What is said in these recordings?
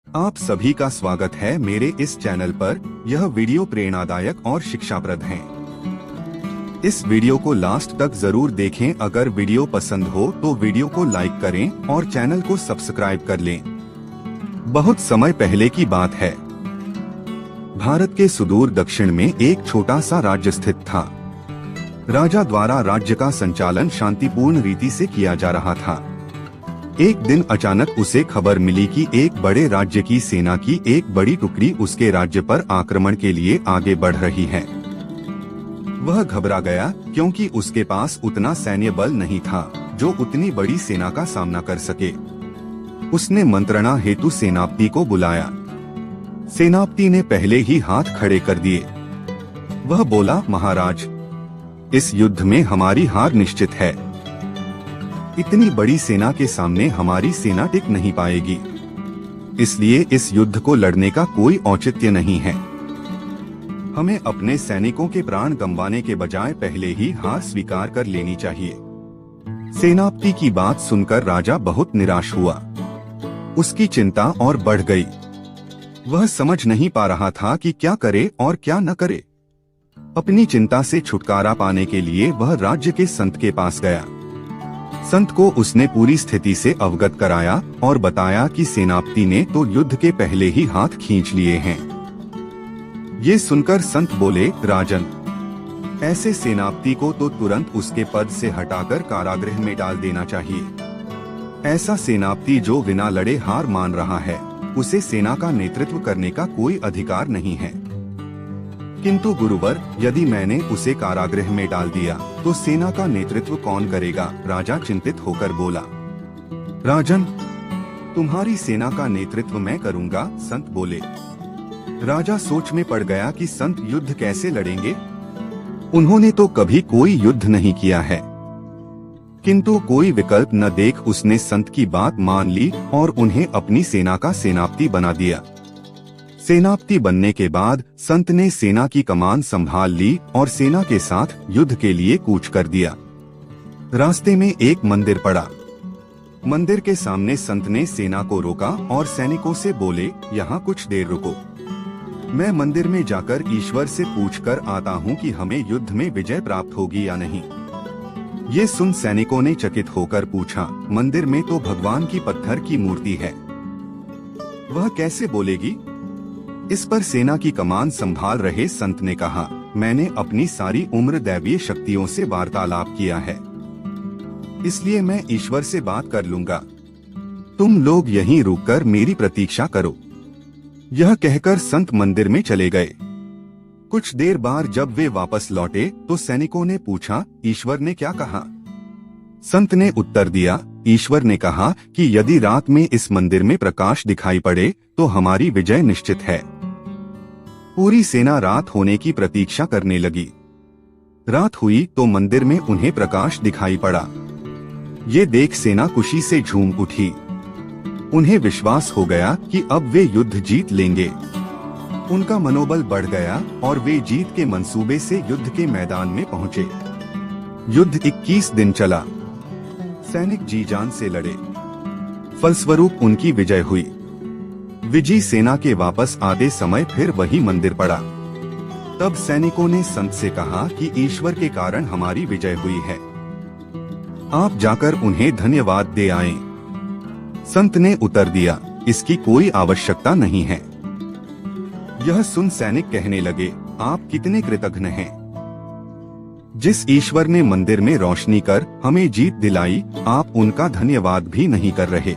आप सभी का स्वागत है मेरे इस चैनल पर। यह वीडियो प्रेरणादायक और शिक्षाप्रद है। इस वीडियो को लास्ट तक जरूर देखें। अगर वीडियो पसंद हो तो वीडियो को लाइक करें और चैनल को सब्सक्राइब कर लें। बहुत समय पहले की बात है। भारत के सुदूर दक्षिण में एक छोटा सा राज्य स्थित था। राजा द्वारा राज्य का संचालन शांतिपूर्ण रीति से किया जा रहा था। एक दिन अचानक उसे खबर मिली कि एक बड़े राज्य की सेना की एक बड़ी टुकड़ी उसके राज्य पर आक्रमण के लिए आगे बढ़ रही है। वह घबरा गया क्योंकि उसके पास उतना सैन्य बल नहीं था जो उतनी बड़ी सेना का सामना कर सके। उसने मंत्रणा हेतु सेनापति को बुलाया। सेनापति ने पहले ही हाथ खड़े कर दिए। वह बोला, महाराज, इस युद्ध में हमारी हार निश्चित है। इतनी बड़ी सेना के सामने हमारी सेना टिक नहीं पाएगी, इसलिए इस युद्ध को लड़ने का कोई औचित्य नहीं है। हमें अपने सैनिकों के प्राण गंवाने के बजाय पहले ही हार स्वीकार कर लेनी चाहिए। सेनापति की बात सुनकर राजा बहुत निराश हुआ। उसकी चिंता और बढ़ गई। वह समझ नहीं पा रहा था कि क्या करे और क्या न करे। अपनी चिंता से छुटकारा पाने के लिए वह राज्य के संत के पास गया। संत को उसने पूरी स्थिति से अवगत कराया और बताया कि सेनापति ने तो युद्ध के पहले ही हाथ खींच लिए हैं। ये सुनकर संत बोले, राजन, ऐसे सेनापति को तो तुरंत उसके पद से हटाकर कारागृह में डाल देना चाहिए। ऐसा सेनापति जो बिना लड़े हार मान रहा है, उसे सेना का नेतृत्व करने का कोई अधिकार नहीं है। किंतु गुरुवर, यदि मैंने उसे कारागृह में डाल दिया तो सेना का नेतृत्व कौन करेगा? राजा चिंतित होकर बोला। राजन, तुम्हारी सेना का नेतृत्व मैं करूंगा, संत बोले। राजा सोच में पड़ गया कि संत युद्ध कैसे लड़ेंगे। उन्होंने तो कभी कोई युद्ध नहीं किया है। किंतु कोई विकल्प न देख उसने संत की बात मान ली और उन्हें अपनी सेना का सेनापति बना दिया। सेनापति बनने के बाद संत ने सेना की कमान संभाल ली और सेना के साथ युद्ध के लिए कूच कर दिया। रास्ते में एक मंदिर पड़ा। मंदिर के सामने संत ने सेना को रोका और सैनिकों से बोले, यहाँ कुछ देर रुको। मैं मंदिर में जाकर ईश्वर से पूछकर आता हूँ कि हमें युद्ध में विजय प्राप्त होगी या नहीं। ये सुन सैनिकों ने चकित होकर पूछा, मंदिर में तो भगवान की पत्थर की मूर्ति है, वह कैसे बोलेगी? इस पर सेना की कमान संभाल रहे संत ने कहा, मैंने अपनी सारी उम्र दैवीय शक्तियों से वार्तालाप किया है, इसलिए मैं ईश्वर से बात कर लूंगा। तुम लोग यहीं रुककर मेरी प्रतीक्षा करो। यह कहकर संत मंदिर में चले गए। कुछ देर बाद जब वे वापस लौटे तो सैनिकों ने पूछा, ईश्वर ने क्या कहा? संत ने उत्तर दिया, ईश्वर ने कहा कि यदि रात में इस मंदिर में प्रकाश दिखाई पड़े तो हमारी विजय निश्चित है। पूरी सेना रात होने की प्रतीक्षा करने लगी। रात हुई तो मंदिर में उन्हें प्रकाश दिखाई पड़ा। ये देख सेना खुशी से झूम उठी। उन्हें विश्वास हो गया कि अब वे युद्ध जीत लेंगे। उनका मनोबल बढ़ गया और वे जीत के मंसूबे से युद्ध के मैदान में पहुंचे। युद्ध 21 दिन चला। सैनिक जी जान से लड़े। फलस्वरूप उनकी विजय हुई। विजयी सेना के वापस आते समय फिर वही मंदिर पड़ा। तब सैनिकों ने संत से कहा कि ईश्वर के कारण हमारी विजय हुई है, आप जाकर उन्हें धन्यवाद दे आएं। संत ने उत्तर दिया, इसकी कोई आवश्यकता नहीं है। यह सुन सैनिक कहने लगे, आप कितने कृतज्ञ हैं। जिस ईश्वर ने मंदिर में रोशनी कर हमें जीत दिलाई, आप उनका धन्यवाद भी नहीं कर रहे।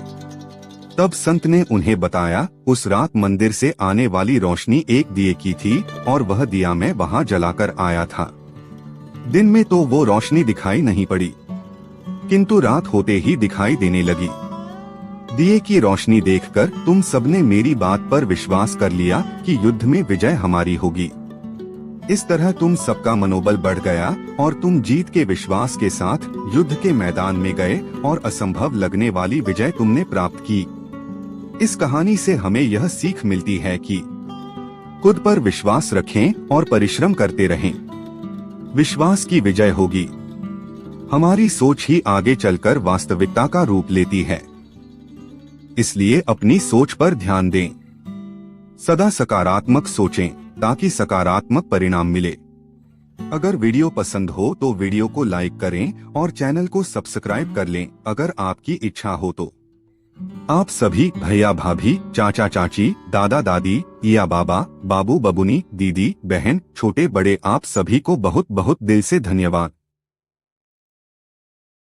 तब संत ने उन्हें बताया, उस रात मंदिर से आने वाली रोशनी एक दिए की थी और वह दिया मैं वहां जलाकर आया था। दिन में तो वो रोशनी दिखाई नहीं पड़ी, किंतु रात होते ही दिखाई देने लगी। दिए की रोशनी देखकर तुम सबने मेरी बात पर विश्वास कर लिया कि युद्ध में विजय हमारी होगी। इस तरह तुम सबका मनोबल बढ़ गया और तुम जीत के विश्वास के साथ युद्ध के मैदान में गए और असंभव लगने वाली विजय तुमने प्राप्त की। इस कहानी से हमें यह सीख मिलती है कि खुद पर विश्वास रखें और परिश्रम करते रहें। विश्वास की विजय होगी। हमारी सोच ही आगे चलकर वास्तविकता का रूप लेती है। इसलिए अपनी सोच पर ध्यान दें। सदा सकारात्मक सोचें ताकि सकारात्मक परिणाम मिले। अगर वीडियो पसंद हो तो वीडियो को लाइक करें और चैनल को सब्सक्राइब कर लें अगर आपकी इच्छा हो तो। आप सभी भैया भाभी, चाचा चाची, दादा दादी या बाबा बाबू बबुनी, दीदी बहन, छोटे बड़े, आप सभी को बहुत बहुत दिल से धन्यवाद।